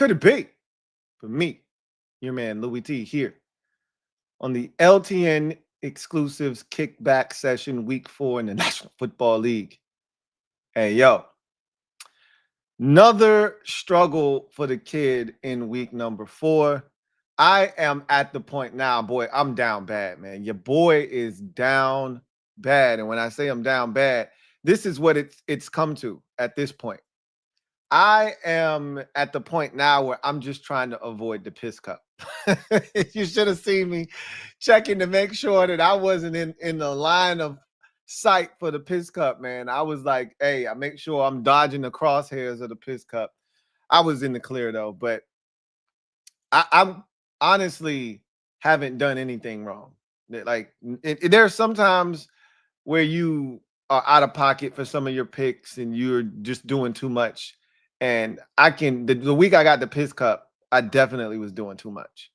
could it be? For me, your man Louie T here on the LTN Exclusives kickback session week 4 in the National Football League. Hey, yo, another struggle for the kid in week number 4. I am at the point now, boy, I'm down bad, man. Your boy is down bad. And when I say I'm down bad, this is what it's come to at this point. I am at the point now where I'm just trying to avoid the piss cup. You should have seen me checking to make sure that I wasn't in the line of sight for the piss cup, man. I was like, hey, I make sure I'm dodging the crosshairs of the piss cup. I was in the clear though, but I honestly haven't done anything wrong. Like there's sometimes where you are out of pocket for some of your picks and you're just doing too much. And the week I got the piss cup, I definitely was doing too much.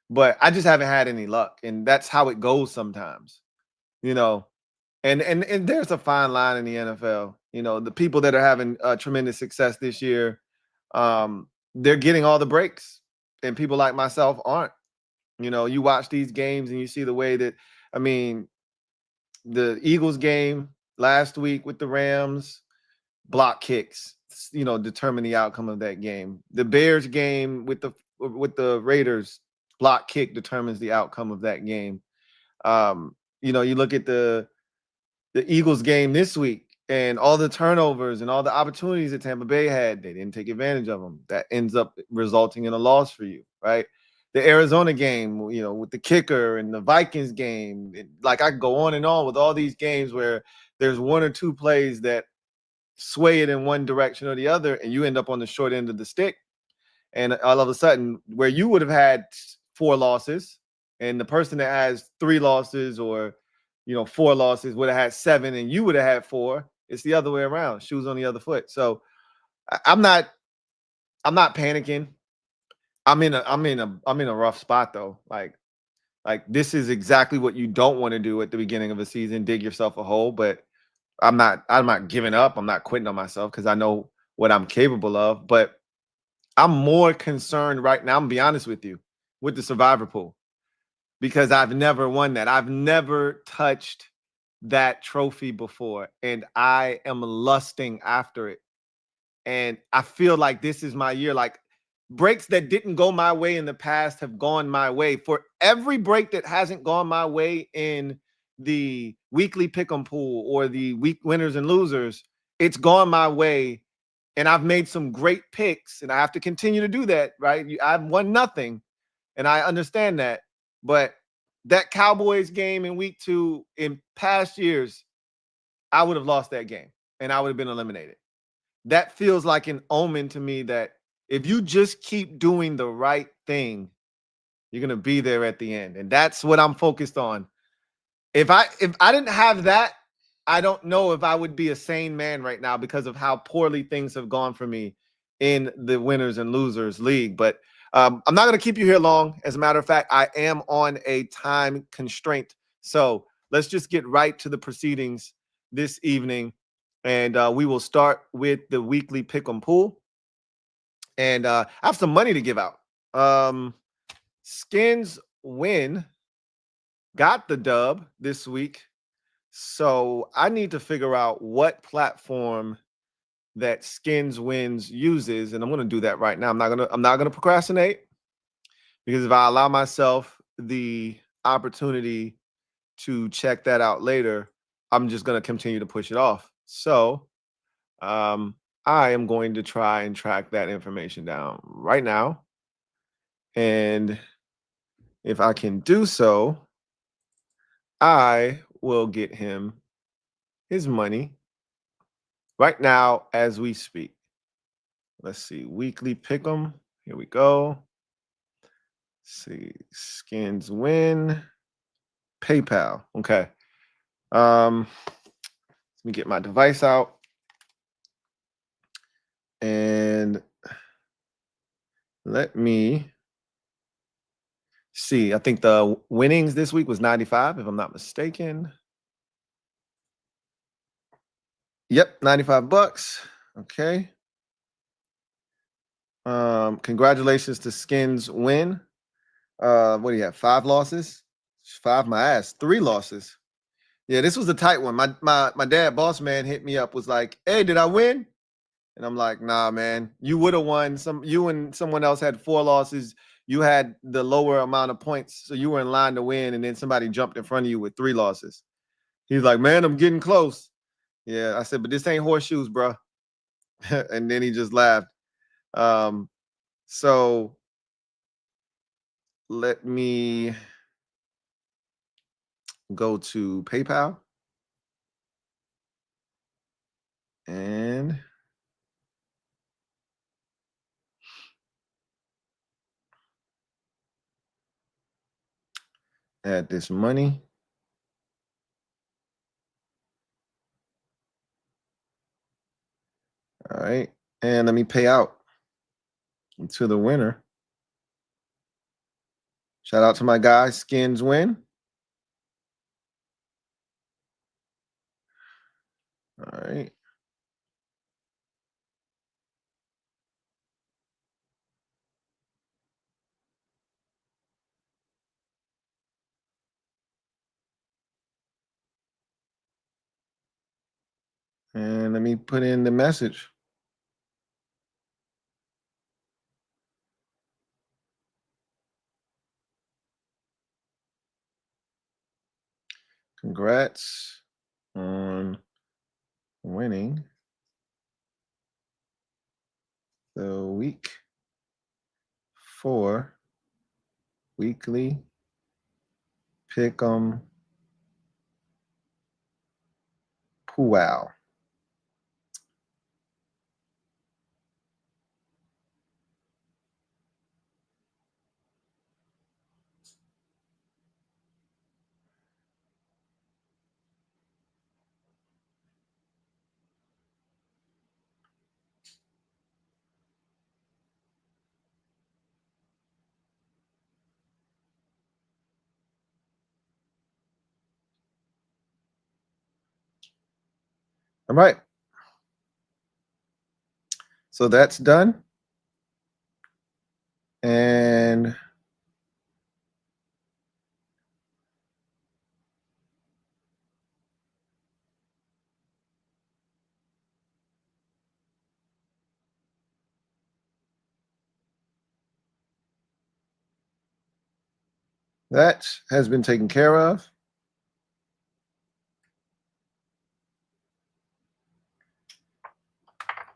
But I just haven't had any luck. And that's how it goes sometimes, you know. And there's a fine line in the NFL. You know, the people that are having tremendous success this year, they're getting all the breaks. And people like myself aren't. You know, you watch these games and you see the way that, I mean, the Eagles game last week with the Rams, block kicks, you know, determine the outcome of that game. The Bears game with the Raiders, block kick determines the outcome of that game. You know, you look at the Eagles game this week and all the turnovers and all the opportunities that Tampa Bay had, they didn't take advantage of them. That ends up resulting in a loss for you, right? The Arizona game, you know, with the kicker, and the Vikings game. Like I could go on and on with all these games where there's one or two plays that sway it in one direction or the other, and you end up on the short end of the stick. And all of a sudden, where you would have had 4 losses, and the person that has 3 losses or, you know, 4 losses would have had 7, and you would have had 4. It's the other way around. Shoes on the other foot. So I'm not panicking. I'm in a rough spot though. Like this is exactly what you don't want to do at the beginning of a season, dig yourself a hole. But I'm not giving up. I'm not quitting on myself because I know what I'm capable of. But I'm more concerned right now, I'm gonna be honest with you, with the survivor pool, because I've never won that. I've never touched that trophy before, and I am lusting after it. And I feel like this is my year. Like breaks that didn't go my way in the past have gone my way. For every break that hasn't gone my way in the weekly pick'em pool or the week winners and losers, it's gone my way. And I've made some great picks, and I have to continue to do that, right? I've won nothing, and I understand that. But that Cowboys game in week 2 in past years, I would have lost that game, and I would have been eliminated. That feels like an omen to me that if you just keep doing the right thing, you're going to be there at the end. And that's what I'm focused on. If I didn't have that, I don't know if I would be a sane man right now because of how poorly things have gone for me in the winners and losers league. But I'm not going to keep you here long. As a matter of fact, I am on a time constraint. So let's just get right to the proceedings this evening. And we will start with the weekly pick'em pool. And I have some money to give out. Skins win got the dub this week. So I need to figure out what platform that Skins Wins uses, and I'm going to do that right now. I'm not going to procrastinate, because if I allow myself the opportunity to check that out later, I'm just going to continue to push it off. So I am going to try and track that information down right now. And if I can do so, I will get him his money right now as we speak. Let's see, weekly pick'em. Here we go. Let's see, Skins Win, PayPal. Okay. Let me get my device out. And let me see. I think the winnings this week was 95, if I'm not mistaken. Yep, $95. Okay. Congratulations to Skins win. What do you have? 5 losses? 5 my ass. 3 losses. Yeah, this was a tight one. My dad, boss man, hit me up, was like, "Hey, did I win?" And I'm like, "Nah, man. You would have won. You and someone else had 4 losses. You had the lower amount of points, so you were in line to win, and then somebody jumped in front of you with 3 losses." He's like, "Man, I'm getting close." Yeah, I said, "But this ain't horseshoes, bro." And then he just laughed. Um, so let me go to PayPal and add this money. All right. And let me pay out to the winner. Shout out to my guy, Skins Win. All right. And let me put in the message. Congrats on winning the week 4 weekly pick'em powwow. All right. So that's done. And that has been taken care of.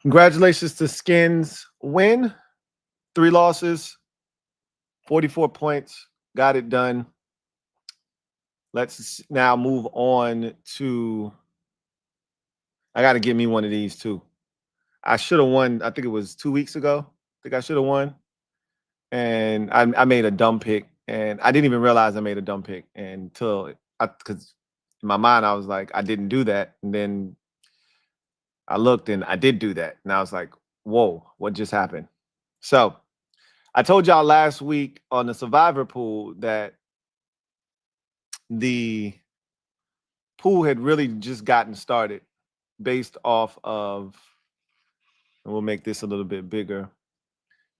Congratulations to Skins Win. 3 losses, 44 points. Got it done. Let's now move on to. I got to get me one of these too. I should have won. I think it was 2 weeks ago. I think I should have won. And I made a dumb pick. And I didn't even realize I made a dumb pick until because in my mind, I was like, I didn't do that. And then I looked and I did do that. And I was like, whoa, what just happened? So I told y'all last week on the Survivor pool that the pool had really just gotten started based off of, and we'll make this a little bit bigger.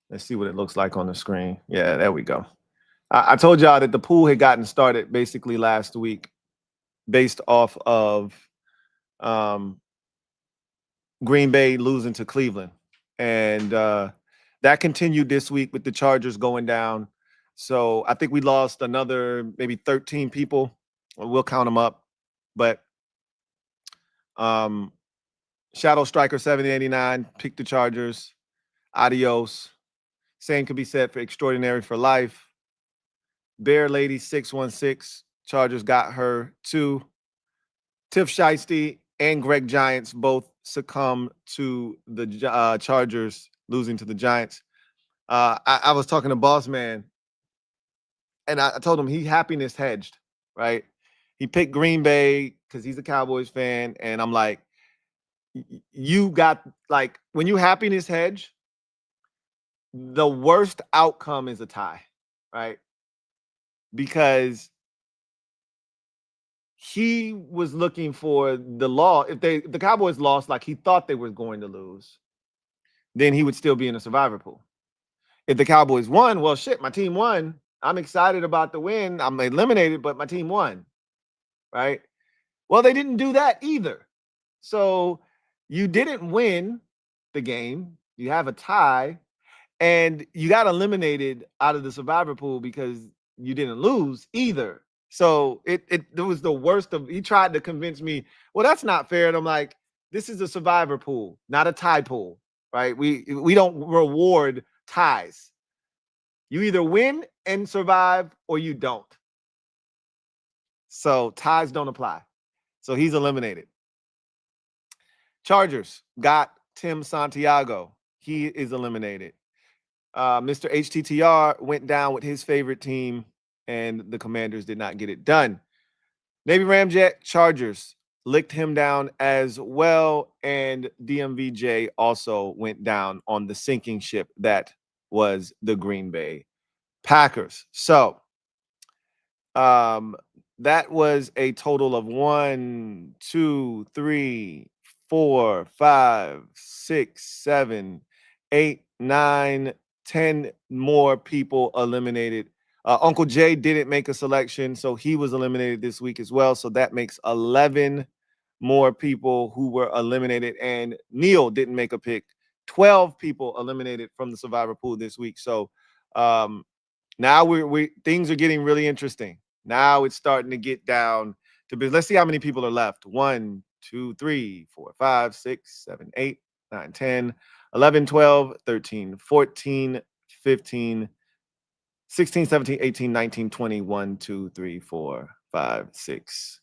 Let's see what it looks like on the screen. Yeah, there we go. I told y'all that the pool had gotten started basically last week based off of Green Bay losing to Cleveland. And that continued this week with the Chargers going down. So I think we lost another maybe 13 people. We'll count them up. But Shadow Striker 789 picked the Chargers. Adios. Same could be said for Extraordinary for Life. Bear Lady 616. Chargers got her too. Tiff Shiesty and Greg Giants both succumb to the Chargers losing to the Giants. I was talking to Boss Man, and I told him he happiness hedged, right? He picked Green Bay because he's a Cowboys fan, and I'm like, you got, like, when you happiness hedge, the worst outcome is a tie, right? Because he was looking for the law. If the Cowboys lost like he thought they were going to lose, then he would still be in the survivor pool. If the Cowboys won, well, shit, my team won. I'm excited about the win. I'm eliminated, but my team won, right? Well, they didn't do that either. So you didn't win the game. You have a tie, and you got eliminated out of the survivor pool because you didn't lose either. So it was the worst of. He tried to convince me, well, that's not fair. And I'm like, this is a survivor pool, not a tie pool, right? We don't reward ties. You either win and survive or you don't. So ties don't apply. So he's eliminated. Chargers got Tim Santiago. He is eliminated. Mr. HTTR went down with his favorite team, and the Commanders did not get it done. Navy Ramjet Chargers licked him down as well, and DMVJ also went down on the sinking ship that was the Green Bay Packers. So that was a total of 1, 2, 3, 4, 5, 6, 7, 8, 9, 10 more people eliminated. Uncle Jay didn't make a selection, so he was eliminated this week as well. So that makes 11 more people who were eliminated. And Neil didn't make a pick. 12 people eliminated from the survivor pool this week. So now we things are getting really interesting. Now it's starting to get down to business. Let's see how many people are left. 1, 2, 3, 4, 5, 6, 7, 8, 9, 10, 11, 12, 13, 14, 15, 16, 17, 18, 19, 20, 1, 2, 3, 4, 5, 6,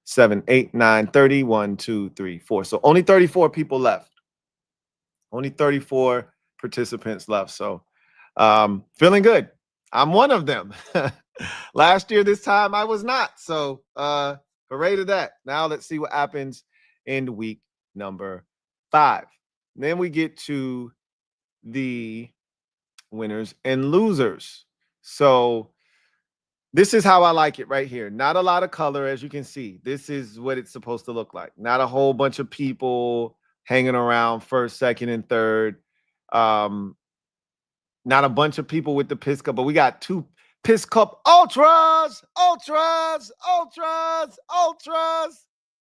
7, 8, 9, 30, 1, 2, 3, 4. So only 34 people left. Only 34 participants left. So feeling good. I'm one of them. Last year, this time, I was not. So hooray to that. Now let's see what happens in week number 5. Then we get to the winners and losers. So this is how I like it right here. Not a lot of color, as you can see. This is what it's supposed to look like. Not a whole bunch of people hanging around first, second, and third. Not a bunch of people with the Piss Cup, but we got 2 Piss Cup Ultras.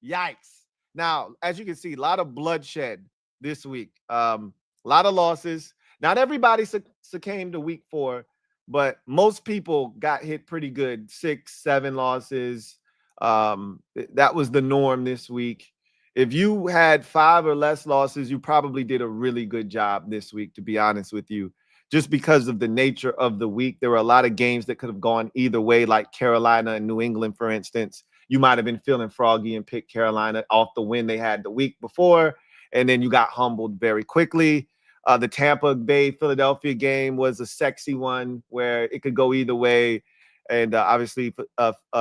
Yikes. Now, as you can see, a lot of bloodshed this week. A lot of losses. Not everybody succumbed to week 4, but most people got hit pretty good. 6, 7 losses. That was the norm this week. If you had 5 or less losses, you probably did a really good job this week, to be honest with you. Just because of the nature of the week, there were a lot of games that could have gone either way, like Carolina and New England, for instance. You might have been feeling froggy and picked Carolina off the win they had the week before, and then you got humbled very quickly. The Tampa Bay Philadelphia game was a sexy one where it could go either way, and obviously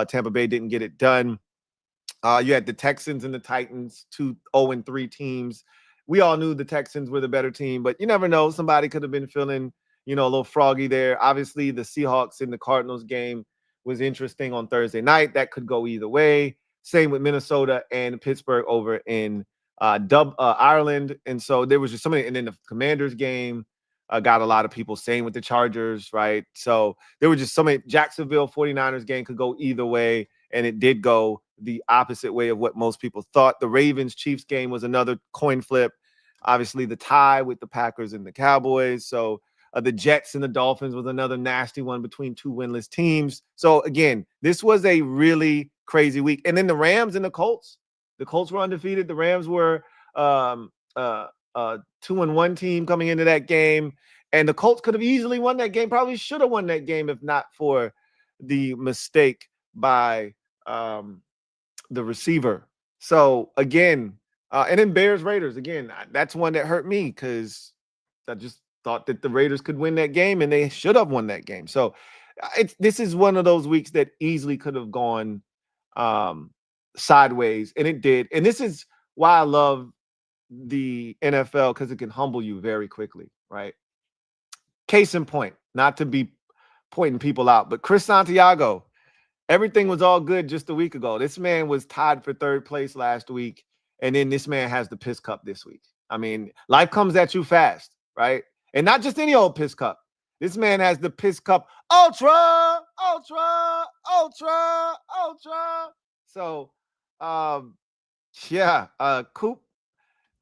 Tampa Bay didn't get it done. You had the Texans and the Titans, 2 0-3 teams. We all knew the Texans were the better team, but you never know. Somebody could have been feeling, a little froggy there. Obviously, the Seahawks and the Cardinals game was interesting on Thursday night. That could go either way. Same with Minnesota and Pittsburgh over in Ireland. And so there was just so many. And then the Commanders game got a lot of people. Same with the Chargers, right? So there were just so many. Jacksonville 49ers game could go either way, and it did go the opposite way of what most people thought. The Ravens-Chiefs game was another coin flip. Obviously, the tie with the Packers and the Cowboys. So the Jets and the Dolphins was another nasty one between 2 winless teams. So again, this was a really crazy week. And then the Rams and the Colts. The Colts were undefeated. The Rams were 2-1 team coming into that game. And the Colts could have easily won that game. Probably should have won that game if not for the mistake by the receiver. So again, and then Bears Raiders, again, that's one that hurt me because I just thought that the Raiders could win that game, and they should have won that game. So this is one of those weeks that easily could have gone sideways, and it did. And this is why I love the NFL, because it can humble you very quickly, right? Case in point, not to be pointing people out, but Chris Santiago, everything was all good just a week ago. This man was tied for 3rd place last week, and then this man has the Piss Cup this week. I mean, life comes at you fast, right? And not just any old Piss Cup. This man has the Piss Cup Ultra, Ultra, Ultra, Ultra. So, yeah, Coop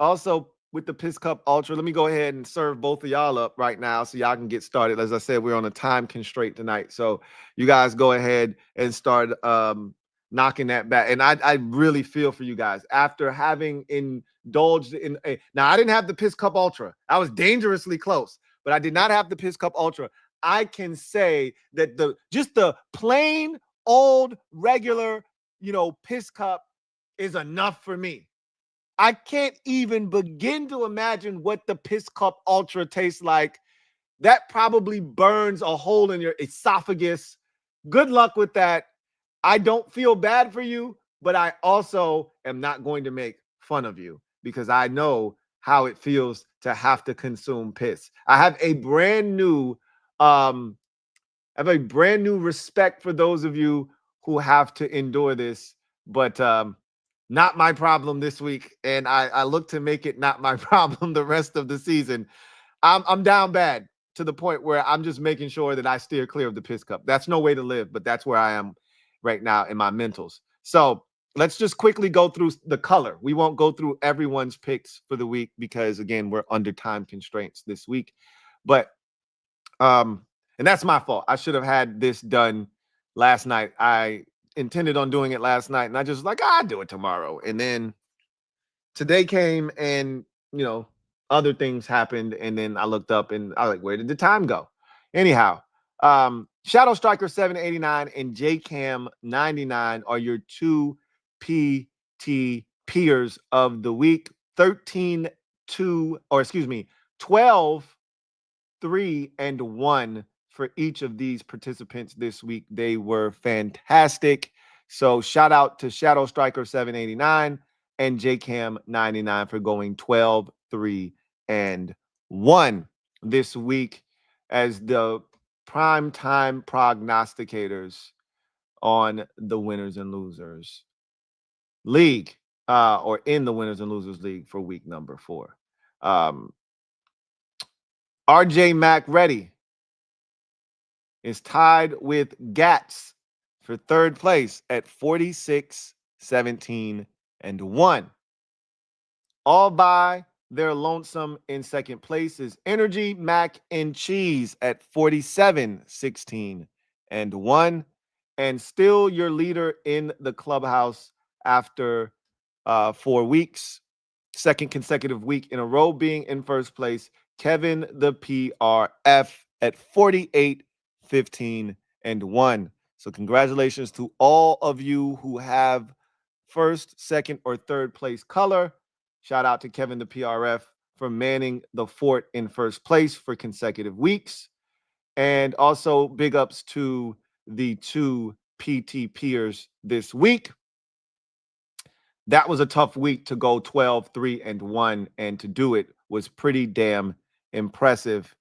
also with the Piss Cup Ultra. Let me go ahead and serve both of y'all up right now so y'all can get started. As I said, we're on a time constraint tonight. So you guys go ahead and start knocking that back. And I really feel for you guys after having indulged in a, now I didn't have the Piss Cup Ultra. I was dangerously close, but I did not have the Piss Cup Ultra. I can say that just the plain old regular, Piss Cup is enough for me. I can't even begin to imagine what the Piss Cup Ultra tastes like. That probably burns a hole in your esophagus. Good luck with that. I don't feel bad for you, but I also am not going to make fun of you because I know how it feels to have to consume piss. I have a brand new respect for those of you who have to endure this, but not my problem this week, and I look to make it not my problem the rest of the season. I'm down bad to the point where I'm just making sure that I steer clear of the Piss Cup. That's no way to live, but that's where I am right now in my mentals. So let's just quickly go through the color. We won't go through everyone's picks for the week because, again, we're under time constraints this week. But and that's my fault. I should have had this done last night. I intended on doing it last night, and I just like, I'll do it tomorrow. And then today came, and other things happened, and then I looked up and I was like, where did the time go? Anyhow, Shadow Striker 789 and JCam 99 are your two PT peers of the week. 12, 3, and 1 for each of these participants this week. They were fantastic. So shout out to Shadow Striker 789 and JCam 99 for going 12, 3, and 1 this week as the prime time prognosticators on the Winners and Losers League, or in the Winners and Losers League for week number 4. RJ Mack Ready is tied with Gats for third place at 46, 17, and 1. All by their lonesome in second place is Energy Mac and Cheese at 47, 16, and 1. And still your leader in the clubhouse after 4 weeks, second consecutive week in a row being in first place, Kevin the PRF at 48, 15, and 1. So congratulations to all of you who have first, second, or third place color. Shout out to Kevin the PRF for manning the fort in first place for consecutive weeks. And also big ups to the two PT peers this week. That was a tough week to go 12, 3, and 1, and to do it was pretty damn impressive.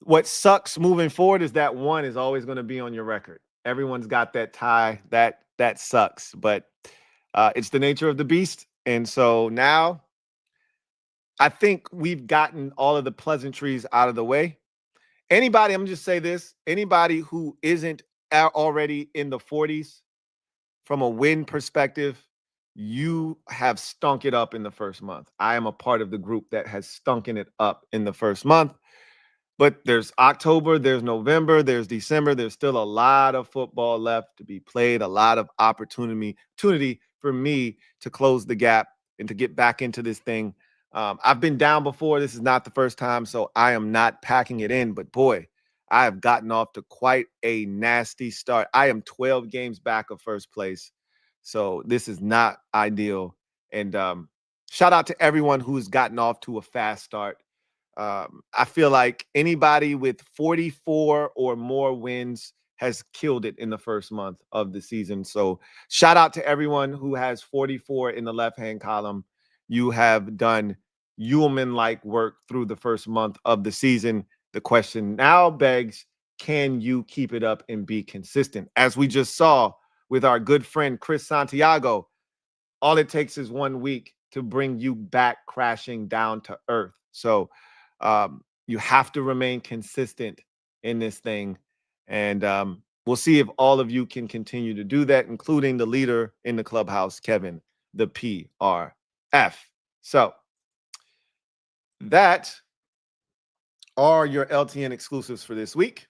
What sucks moving forward is that 1 is always going to be on your record. Everyone's got that tie. That sucks, but it's the nature of the beast. And so now I think we've gotten all of the pleasantries out of the way. Anybody, I'm just say this, anybody who isn't already in the 40s from a win perspective, you have stunk it up in the first month. I am a part of the group that has stunken it up in the first month. But there's October, there's November, there's December. There's still a lot of football left to be played, a lot of opportunity for me to close the gap and to get back into this thing. I've been down before. This is not the first time, so I am not packing it in. But boy, I have gotten off to quite a nasty start. I am 12 games back of first place, so this is not ideal. And shout out to everyone who's gotten off to a fast start. I feel like anybody with 44 or more wins has killed it in the first month of the season. So shout out to everyone who has 44 in the left-hand column. You have done human-like work through the first month of the season. The question now begs, can you keep it up and be consistent? As we just saw with our good friend Chris Santiago, all it takes is 1 week to bring you back crashing down to earth. So you have to remain consistent in this thing. And we'll see if all of you can continue to do that, including the leader in the clubhouse, Kevin, the PRF. So that are your LTN exclusives for this week.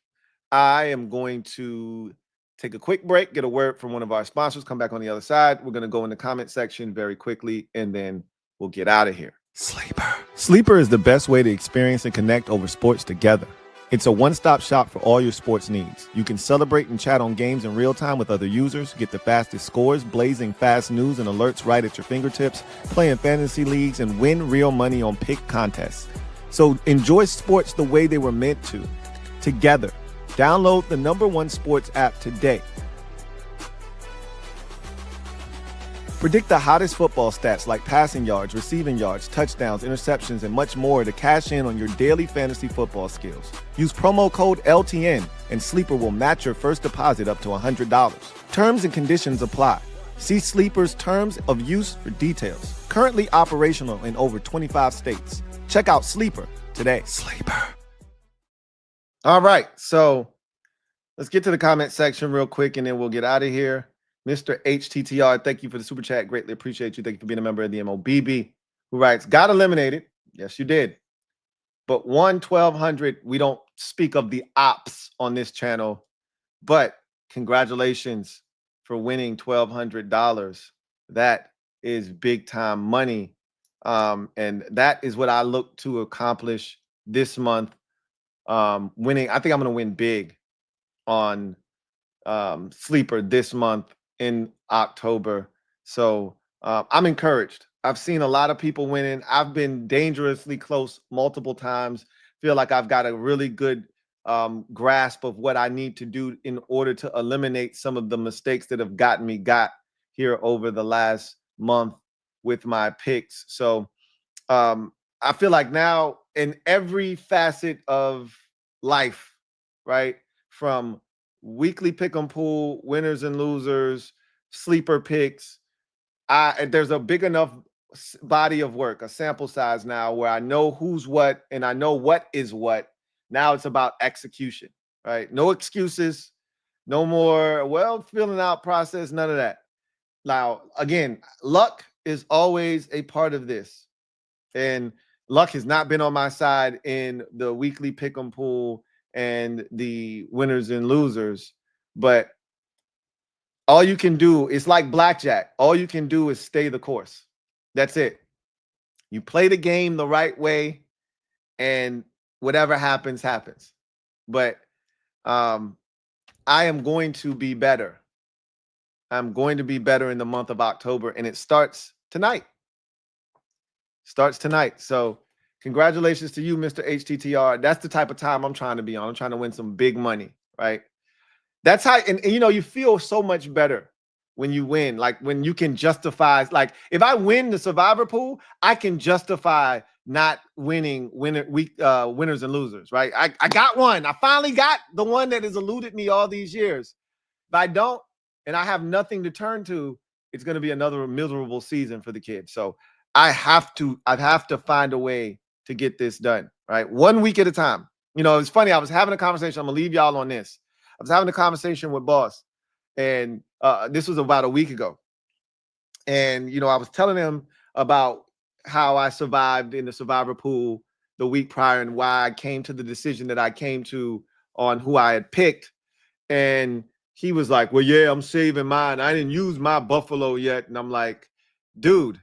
I am going to take a quick break, get a word from one of our sponsors, come back on the other side. We're going to go in the comment section very quickly, and then we'll get out of here. Sleeper. Sleeper is the best way to experience and connect over sports together. It's a one-stop shop for all your sports needs. You can celebrate and chat on games in real time with other users, get the fastest scores, blazing fast news and alerts right at your fingertips, play in fantasy leagues, and win real money on pick contests. So enjoy sports the way they were meant to, together. Download the #1 sports app today. Predict the hottest football stats like passing yards, receiving yards, touchdowns, interceptions, and much more to cash in on your daily fantasy football skills. Use promo code LTN and Sleeper will match your first deposit up to $100. Terms and conditions apply. See Sleeper's terms of use for details. Currently operational in over 25 states. Check out Sleeper today. Sleeper. All right, so let's get to the comment section real quick and then we'll get out of here. Mr. HTTR, thank you for the super chat. Greatly appreciate you. Thank you for being a member of the MOBB. Who writes, got eliminated. Yes, you did. But won 1,200. We don't speak of the ops on this channel, but congratulations for winning $1,200. That is big time money. And that is what I look to accomplish this month. Winning, I think I'm going to win big on Sleeper this month in October. So I'm encouraged. I've seen a lot of people winning. I've been dangerously close multiple times. Feel like I've got a really good grasp of what I need to do in order to eliminate some of the mistakes that have gotten me here over the last month with my picks. So I feel like now in every facet of life, right, from weekly pick 'em pool, winners and losers, sleeper picks, there's a big enough body of work, a sample size now where I know who's what and I know what is what. Now it's about execution, right? No excuses, no more, well, filling out process, none of that. Now, again, luck is always a part of this. And luck has not been on my side in the weekly pick 'em pool and the winners and losers. But all you can do is like blackjack. All you can do is stay the course. That's it. You play the game the right way and whatever happens, happens. But I am going to be better. I'm going to be better in the month of October, and it starts tonight. Starts tonight. So congratulations to you, Mr. HTTR. That's the type of time I'm trying to be on. I'm trying to win some big money, right? That's how, and you know, you feel so much better when you win. Like when you can justify, like if I win the survivor pool, I can justify not winning winners and losers, right? I got one. I finally got the one that has eluded me all these years. If I don't, and I have nothing to turn to, it's going to be another miserable season for the kids. So I have to find a way to get this done, right? 1 week at a time. You know, it's funny. I was having a conversation. I'm gonna leave y'all on this. I was having a conversation with Boss, and this was about a week ago. And, you know, I was telling him about how I survived in the survivor pool the week prior and why I came to the decision that I came to on who I had picked. And he was like, well, yeah, I'm saving mine. I didn't use my Buffalo yet. And I'm like, dude,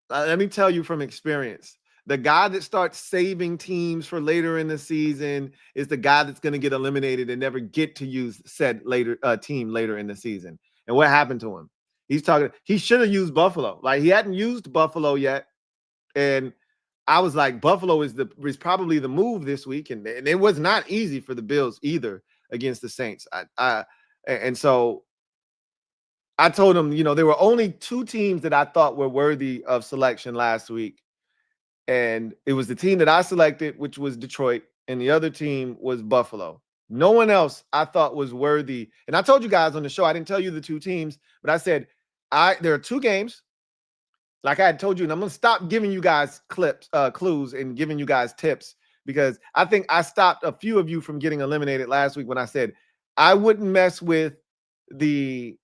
let me tell you from experience, the guy that starts saving teams for later in the season is the guy that's going to get eliminated and never get to use said team later in the season. And what happened to him? He should have used Buffalo. Like he hadn't used Buffalo yet. And I was like, Buffalo is probably the move this week. And it was not easy for the Bills either against the Saints. And so I told him, you know, there were only 2 teams that I thought were worthy of selection last week. And it was the team that I selected, which was Detroit, and the other team was Buffalo. No one else I thought was worthy. And I told you guys on the show, I didn't tell you the 2 teams, but I said, there are 2 games. like I had told you, and I'm going to stop giving you guys clues and giving you guys tips, because I think I stopped a few of you from getting eliminated last week when I said I would not mess with the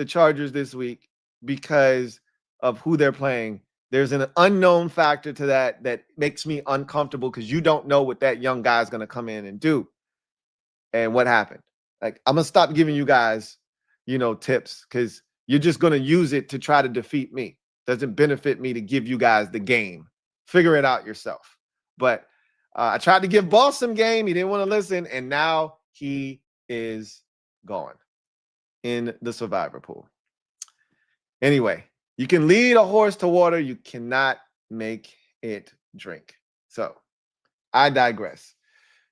Chargers this week because of who they're playing. There's an unknown factor to that makes me uncomfortable, because you don't know what that young guy is going to come in and do. And what happened? Like, I'm going to stop giving you guys, tips, because you're just going to use it to try to defeat me. Doesn't benefit me to give you guys the game. Figure it out yourself. But I tried to give Boss some game. He didn't want to listen. And now he is gone in the survivor pool. Anyway, you can lead a horse to water. You cannot make it drink. So I digress.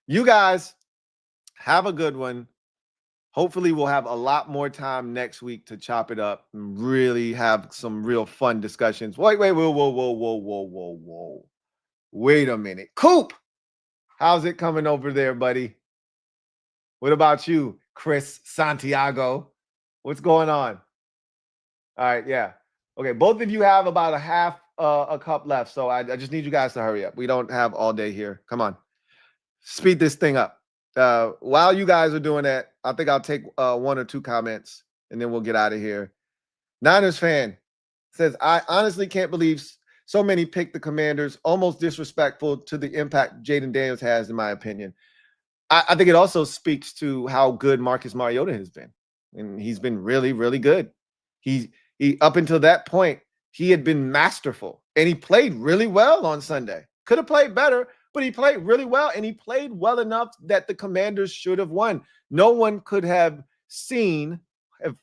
You guys have a good one. Hopefully we'll have a lot more time next week to chop it up and really have some real fun discussions. Wait, whoa. Wait a minute. Coop, how's it coming over there, buddy? What about you, Chris Santiago? What's going on? All right, yeah. Okay, both of you have about a half a cup left, so I just need you guys to hurry up. We don't have all day here. Come on. Speed this thing up. While you guys are doing that, I think I'll take one or two comments, and then we'll get out of here. Niners fan says, I honestly can't believe so many picked the Commanders. Almost disrespectful to the impact Jaden Daniels has, in my opinion. I think it also speaks to how good Marcus Mariota has been. And he's been really, really good. He up until that point, he had been masterful. And he played really well on Sunday. Could have played better, but he played really well. And he played well enough that the Commanders should have won. No one could have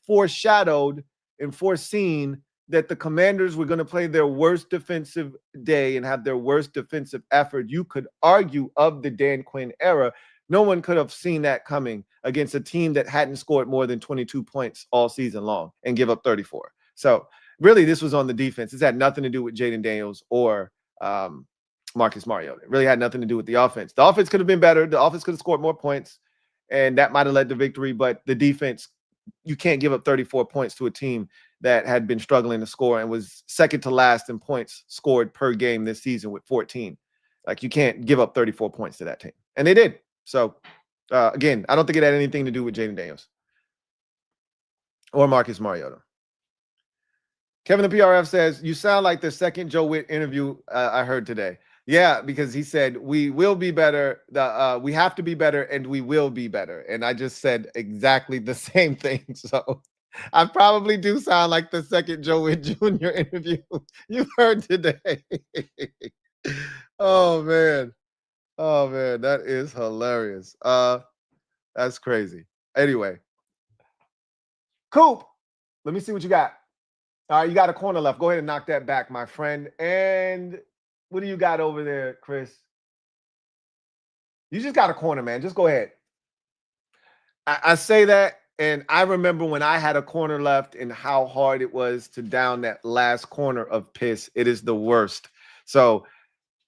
foreshadowed and foreseen that the Commanders were going to play their worst defensive day and have their worst defensive effort. You could argue of the Dan Quinn era. No one could have seen that coming against a team that hadn't scored more than 22 points all season long and give up 34. So really, this was on the defense. This had nothing to do with Jaden Daniels or Marcus Mariota. It really had nothing to do with the offense. The offense could have been better. The offense could have scored more points, and that might have led to victory. But the defense, you can't give up 34 points to a team that had been struggling to score and was second to last in points scored per game this season with 14. Like, you can't give up 34 points to that team. And they did. So, again, I don't think it had anything to do with Jaden Daniels or Marcus Mariota. Kevin the PRF says, you sound like the second Joe Witt interview I heard today. Yeah, because he said, we will be better. We have to be better, and we will be better. And I just said exactly the same thing. So I probably do sound like the second Joe Witt Jr. interview you've heard today. Oh, man. Oh, man, that is hilarious. That's crazy. Anyway. Coop, let me see what you got. All right, you got a corner left. Go ahead and knock that back, my friend. And what do you got over there, Chris? You just got a corner, man. Just go ahead. I say that, and I remember when I had a corner left and how hard it was to down that last corner of piss. It is the worst. So,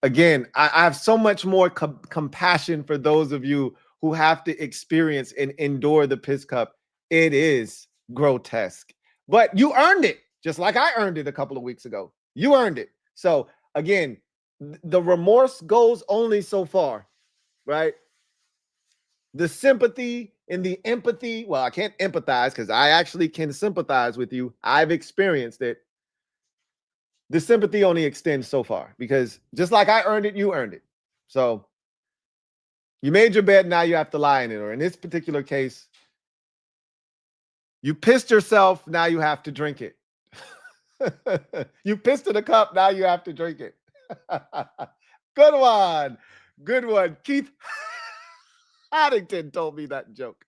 again, I have so much more compassion for those of you who have to experience and endure the piss cup. It is grotesque. But you earned it. Just like I earned it a couple of weeks ago. You earned it. So, again, the remorse goes only so far, right? The sympathy and the empathy, well, I can't empathize because I actually can sympathize with you. I've experienced it. The sympathy only extends so far because just like I earned it, you earned it. So, you made your bed, now you have to lie in it. Or in this particular case, you pissed yourself, now you have to drink it. You pissed in a cup, now you have to drink it. Good one. Good one. Keith Haddington told me that joke.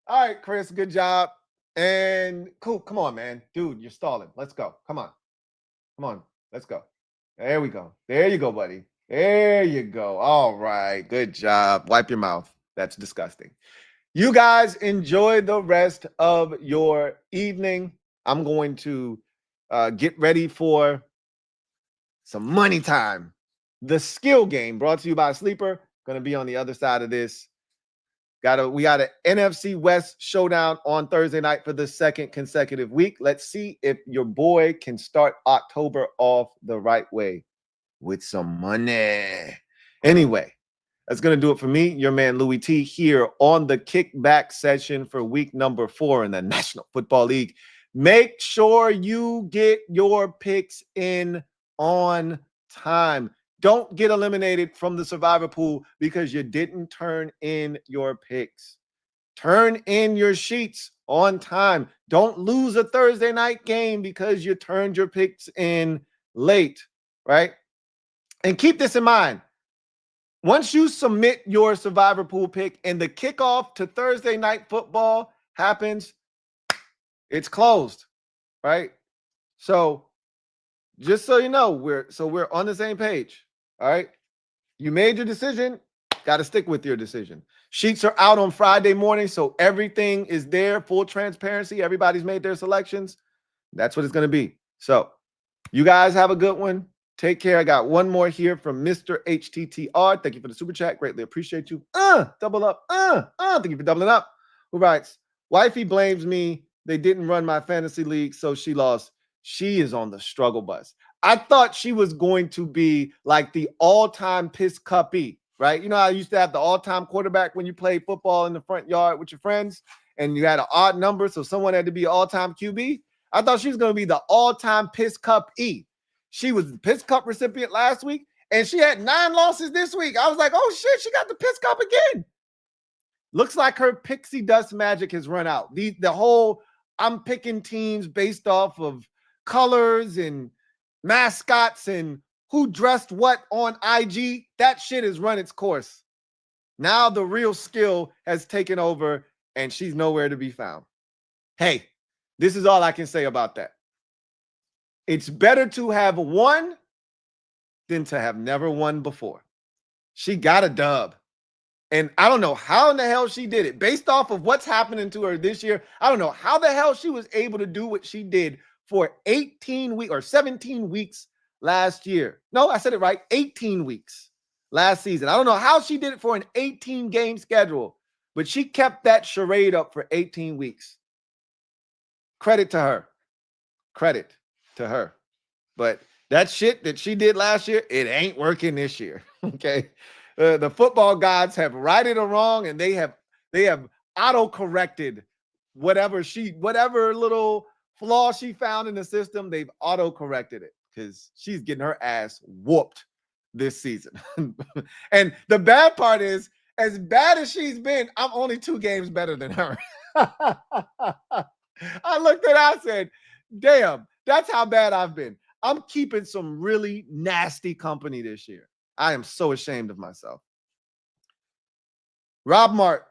All right, Chris, good job. And cool, come on, man. Dude, you're stalling. Let's go. Come on. Come on. Let's go. There we go. There you go, buddy. There you go. All right. Good job. Wipe your mouth. That's disgusting. You guys enjoy the rest of your evening. I'm going to get ready for some money time. The skill game brought to you by Sleeper. Going to be on the other side of this. We got an NFC West showdown on Thursday night for the second consecutive week. Let's see if your boy can start October off the right way with some money. Anyway, that's going to do it for me, your man Louie T, here on the kickback session for week number 4 in the National Football League. Make sure you get your picks in on time. Don't get eliminated from the survivor pool because you didn't turn in your picks. Turn in your sheets on time. Don't lose a Thursday night game because you turned your picks in late, right? And keep this in mind. Once you submit your survivor pool pick and the kickoff to Thursday night football happens, it's closed, right? So just so you know, we're on the same page. All right. You made your decision, got to stick with your decision. Sheets are out on Friday morning, so everything is there, full transparency. Everybody's made their selections. That's what it's going to be. So you guys have a good one. Take care. I got one more here from Mr. HTTR. Thank you for the super chat. Greatly appreciate you. Double up. Thank you for doubling up. Who writes, wifey blames me. They didn't run my fantasy league, so she lost. She is on the struggle bus. I thought she was going to be like the all-time piss cuppy, right? You know, I used to have the all-time quarterback when you played football in the front yard with your friends and you had an odd number, so someone had to be all-time QB. I thought she was going to be the all-time piss cup E. She was the piss cup recipient last week, and she had 9 losses this week. I was like, oh, shit, she got the piss cup again. Looks like her pixie dust magic has run out. The whole I'm picking teams based off of colors and mascots and who dressed what on IG, that shit has run its course. Now the real skill has taken over and she's nowhere to be found. Hey, this is all I can say about that. It's better to have won than to have never won before. She got a dub. And I don't know how in the hell she did it. Based off of what's happening to her this year, I don't know how the hell she was able to do what she did for 18 weeks or 17 weeks last year. No, I said it right. 18 weeks last season. I don't know how she did it for an 18-game schedule, but she kept that charade up for 18 weeks. Credit to her. Credit to her. But that shit that she did last year, it ain't working this year. Okay. The football gods have righted a wrong, and they have auto-corrected whatever little flaw she found in the system. They've auto-corrected it because she's getting her ass whooped this season. And the bad part is, as bad as she's been, I'm only 2 games better than her. I looked at it, I said, damn, that's how bad I've been. I'm keeping some really nasty company this year. I am so ashamed of myself. Rob Mart,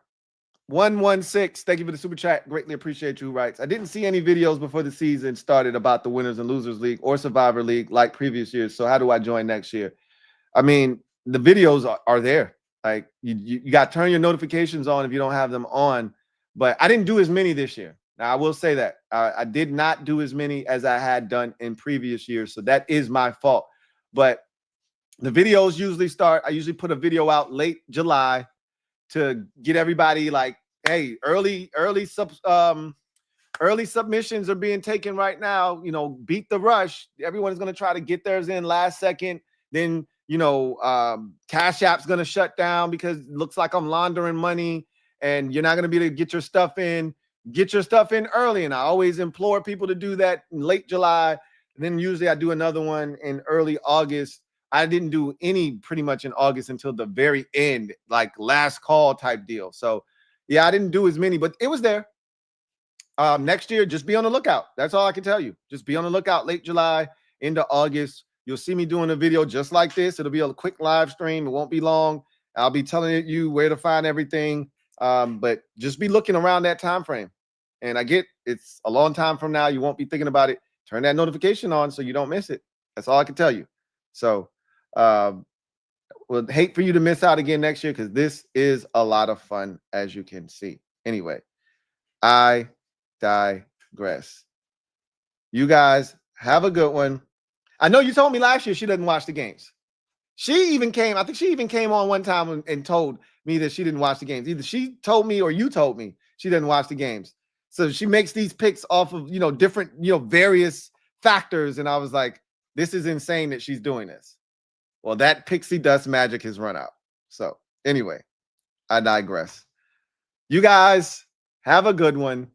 116. Thank you for the super chat. Greatly appreciate you. Writes, I didn't see any videos before the season started about the Winners and Losers League or Survivor League like previous years. So how do I join next year? I mean, the videos are there. Like you got to turn your notifications on if you don't have them on. But I didn't do as many this year. Now, I will say that. I did not do as many as I had done in previous years. So that is my fault. But the videos usually start, I usually put a video out late July to get everybody like, hey, early submissions are being taken right now. You know, beat the rush. Everyone's going to try to get theirs in last second. Then, you know, CashApp's going to shut down because it looks like I'm laundering money and you're not going to be able to get your stuff in. Get your stuff in early. And I always implore people to do that in late July. And then usually I do another one in early August. I didn't do any pretty much in August until the very end, like last call type deal. So, yeah, I didn't do as many, but it was there. Next year, just be on the lookout. That's all I can tell you. Just be on the lookout late July into August. You'll see me doing a video just like this. It'll be a quick live stream. It won't be long. I'll be telling you where to find everything. But just be looking around that time frame. And I get it's a long time from now. You won't be thinking about it. Turn that notification on so you don't miss it. That's all I can tell you. So, would hate for you to miss out again next year because this is a lot of fun, as you can see. Anyway, I digress. You guys have a good one. I know you told me last year she doesn't watch the games. She even came, I think she even came on one time and told me that she didn't watch the games. Either she told me or you told me she didn't watch the games. So she makes these picks off of, different, various factors. And I was like, this is insane that she's doing this. Well, that pixie dust magic has run out. So anyway, I digress. You guys have a good one.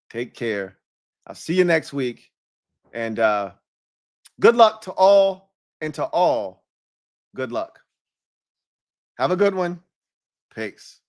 Take care. I'll see you next week. And good luck to all, and to all, good luck. Have a good one. Peace.